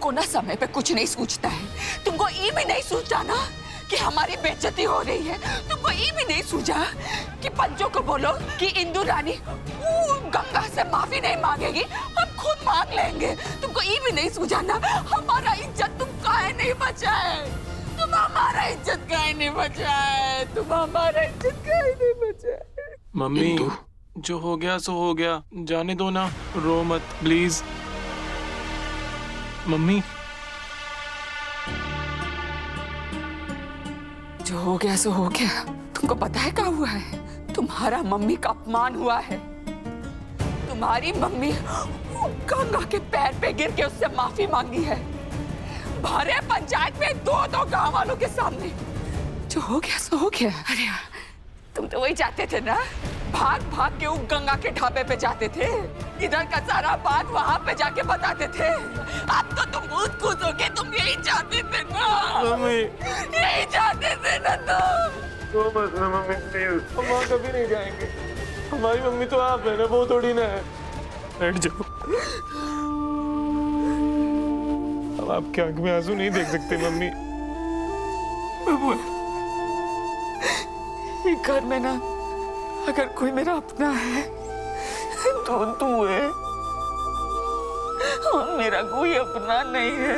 तुमको ना समय पे कुछ नहीं सूझता है। तुमको ये भी नहीं सूझा ना कि हमारी बेइज्जती हो रही है। तुमको ये भी नहीं सूझा कि पंचों को बोलो कि इंदु रानी गंगा से माफी नहीं मांगेगी, हम खुद मांग लेंगे। तुमको ये भी नहीं सूझा ना हमारा इज्जत तुम काहे नहीं बचाए? तुम हमारा इज्जत काहे नहीं बचाए? तुम हमारा इज्जत काहे नहीं बचाए? मम्मी जो हो गया सो हो गया, जाने दो ना, रो मत प्लीज। मम्मी जो हो गया सो हो गया। तुमको पता है क्या हुआ है? तुम्हारा मम्मी का अपमान हुआ है। तुम्हारी मम्मी गंगा के पैर पे गिर के उससे माफी मांगी है, भरे पंचायत में दो गांव वालों के सामने। जो हो गया सो हो गया। अरे तुम तो वही जाते थे ना, भाग भाग के वो गंगा के ढाबे पे जाते थे, इधर का सारा बात वहां पे जाके बताते थे। अब तो तुम बहुत खुश हो गए, तुम यही चाहते थे ना? मम्मी यही चाहते थे ना तुम? तो मत ना मम्मी प्लीज, हम वहाँ कभी नहीं जाएंगे। हमारी मम्मी तो आप है ना, वो थोड़ी ना है। बैठ जाओ। अब आपके आंख में आंसू नहीं देख सकते मम्मी। ये घर में ना अगर कोई मेरा अपना है तो तू है, और मेरा कोई अपना नहीं है।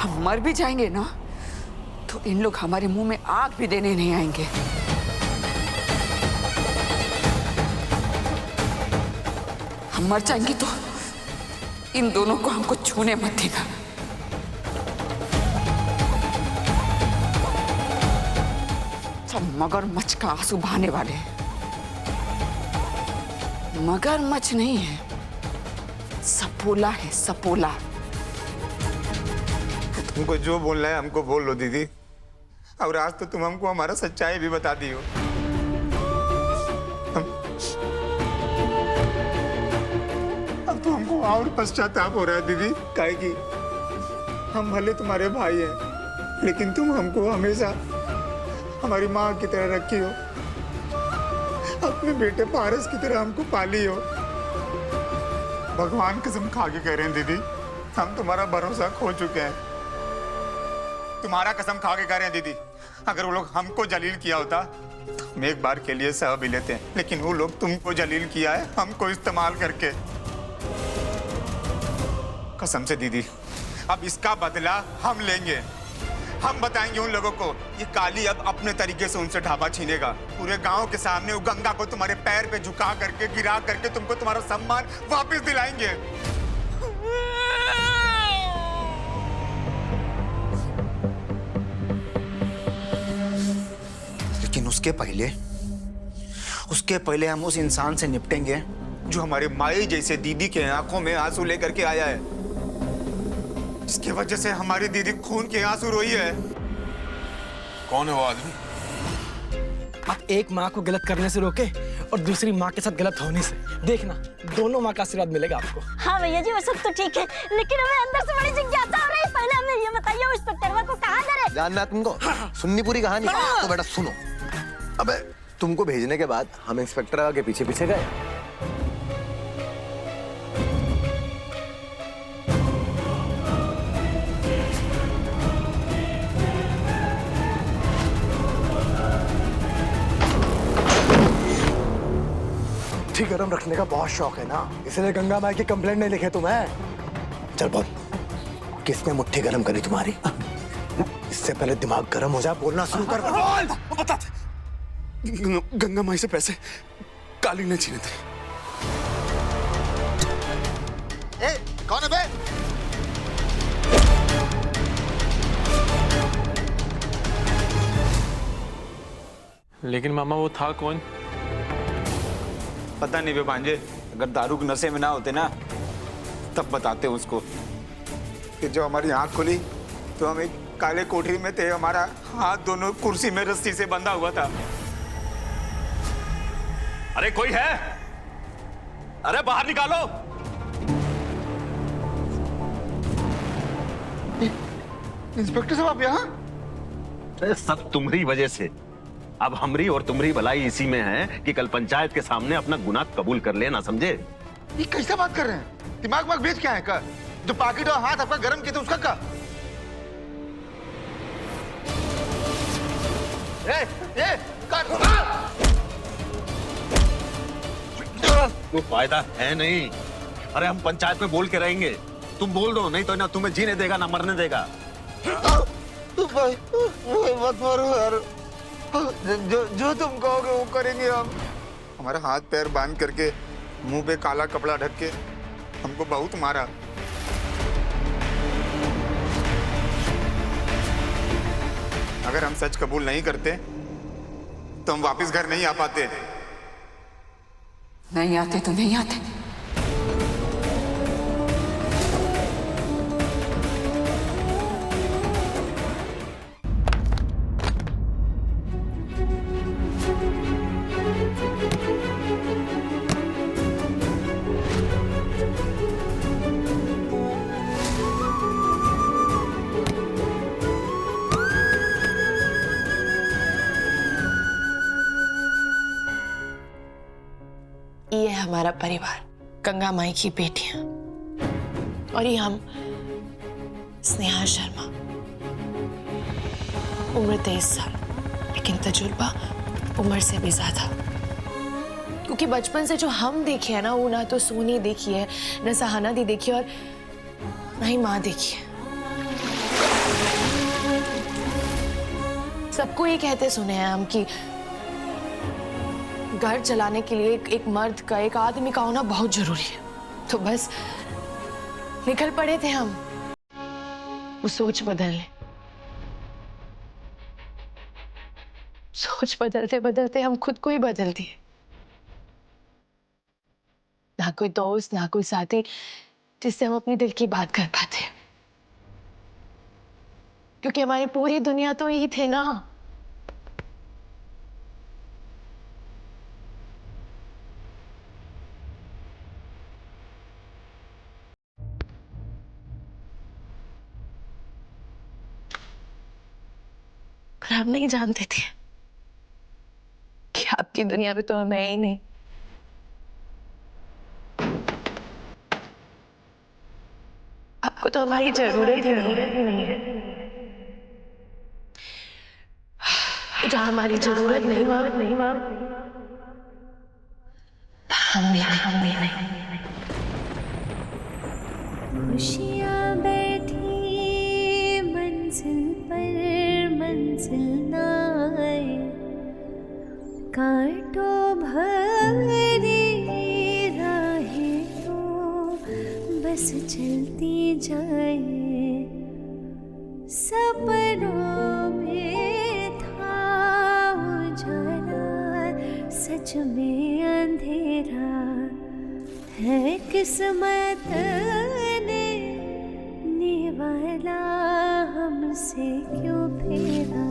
हम मर भी जाएंगे ना तो इन लोग हमारे मुंह में आग भी देने नहीं आएंगे। हम मर जाएंगे तो इन दोनों को हमको छूने मत देना। सब मगरमच्छ का आंसू बहाने वाले। मगरमच्छ नहीं है, सपोला है, सपोला। तुमको जो बोलना है हमको बोल लो दीदी। और आज तो तुम हमको हमारा सच्चाई भी बता दी हो। अब तो हमको और पश्चाताप हो रहा है दीदी, काहे कि हम भले तुम्हारे भाई हैं, लेकिन तुम हमको हमेशा हमारी माँ की तरह रखी हो, अपने बेटे पारस की तरह हमको पाली हो। भगवान कसम खा के कह रहे हैं दीदी, हम तुम्हारा भरोसा खो चुके हैं। तुम्हारा कसम खा के कह रहे हैं दीदी, अगर वो लोग हमको जलील किया होता तो हम एक बार के लिए सह भी लेते हैं, लेकिन वो लोग तुमको जलील किया है, हमको इस्तेमाल करके। कसम से दीदी, अब इसका बदला हम लेंगे। हम बताएंगे उन लोगों को ये काली अब अपने तरीके से उनसे ढाबा छीनेगा। पूरे गांव के सामने वो गंगा को तुम्हारे पैर पे झुका करके, गिरा करके तुमको तुम्हारा सम्मान वापस दिलाएंगे। लेकिन उसके पहले हम उस इंसान से निपटेंगे जो हमारे माई जैसे दीदी के आंखों में आंसू लेकर के आया है, जिसकी वजह से हमारी दीदी खून के आंसू रोई है। कौन है वो आदमी? आप एक माँ को गलत करने से रोके और दूसरी माँ के साथ गलत होने से, देखना दोनों माँ का आशीर्वाद मिलेगा आपको। हाँ भैया जी, वो सब तो ठीक है, लेकिन हमें अंदर से बड़ी जिज्ञासा हो रही है। पहले हमें ये बताइए उस इंस्पेक्टरवा को कहाँ धरे? जानना है तुमको? सुननी पूरी कहानी? तो बेटा सुनो। अबे तुमको भेजने के बाद हम इंस्पेक्टर के पीछे पीछे गए। मुट्ठी गरम रखने का बहुत शौक है ना, इसलिए गंगा माई की कंप्लेंट नहीं लिखे तुम्हें। चल बोल, किसने मुट्ठी गरम करी तुम्हारी? इससे पहले दिमाग गरम हो जाए, बोलना शुरू कर। बता गंगा माई से पैसे काली ने छीने थे। ए, कौन है बे? लेकिन मामा वो था कौन? पता नहीं बे भांजे, अगर दारू के नशे में ना होते ना तब बताते उसको कि जो हमारी आंख खुली तो हम एक काले कोठरी में थे, हमारा हाथ दोनों कुर्सी में रस्सी से बंधा हुआ था। अरे कोई है? अरे बाहर निकालो। इंस्पेक्टर साहब आप यहाँ? अरे सब तुम्हारी वजह से अब हमरी और तुम्हारी भलाई इसी में है कि कल पंचायत के सामने अपना गुनाह कबूल कर लेना, समझे? ये कैसे बात कर रहे हैं? दिमाग माग बेच क्या है का? जो पाकिट और हाथ आपका गर्म किए थे उसका का? ये कोई फायदा है नहीं। अरे हम पंचायत में बोल के रहेंगे, तुम बोल दो, नहीं तो ना तुम्हें जीने देगा ना मरने देगा। भाई मत मारो यार, जो तुम कहोगे वो करेंगे हम। हमारे हाथ पैर बांध करके मुंह पे काला कपड़ा ढक के हमको बहुत मारा। अगर हम सच कबूल नहीं करते तो हम वापस घर नहीं आ पाते। नहीं आते तो नहीं आते। ये है हमारा परिवार, गंगा माई की बेटियां, और ये हम स्नेहा शर्मा। उम्र 23 साल, लेकिन तजुर्बा उम्र से भी ज्यादा। क्योंकि बचपन से जो हम देखे हैं ना, वो ना तो सोनी देखी है, न सहाना दी देखी और ना ही माँ देखी है। सबको ये कहते सुने हैं हम कि घर चलाने के लिए एक मर्द का, एक आदमी का होना बहुत जरूरी है। तो बस निकल पड़े थे हम वो सोच बदलने। सोच बदलते बदलते हम खुद को ही बदल दिए। ना कोई दोस्त, ना कोई साथी जिससे हम अपनी दिल की बात कर पाते, क्योंकि हमारी पूरी दुनिया तो यही थे ना। पर हम नहीं जानते थे कि आपकी दुनिया में तो मैं ही नहीं। आपको तो हमारी जरूरत ही नहीं है। जहाँ हमारी जरूरत नहीं वहाँ हम भी नहीं। खुशियाँ बैठी मंजिल पर मंजिल ना आए, कांटो भरी राहें तो बस चलती जाए। सपनों में था उजाला, सच में अंधेरा है। किस्मत ने निवाला हमसे क्यों फेरा।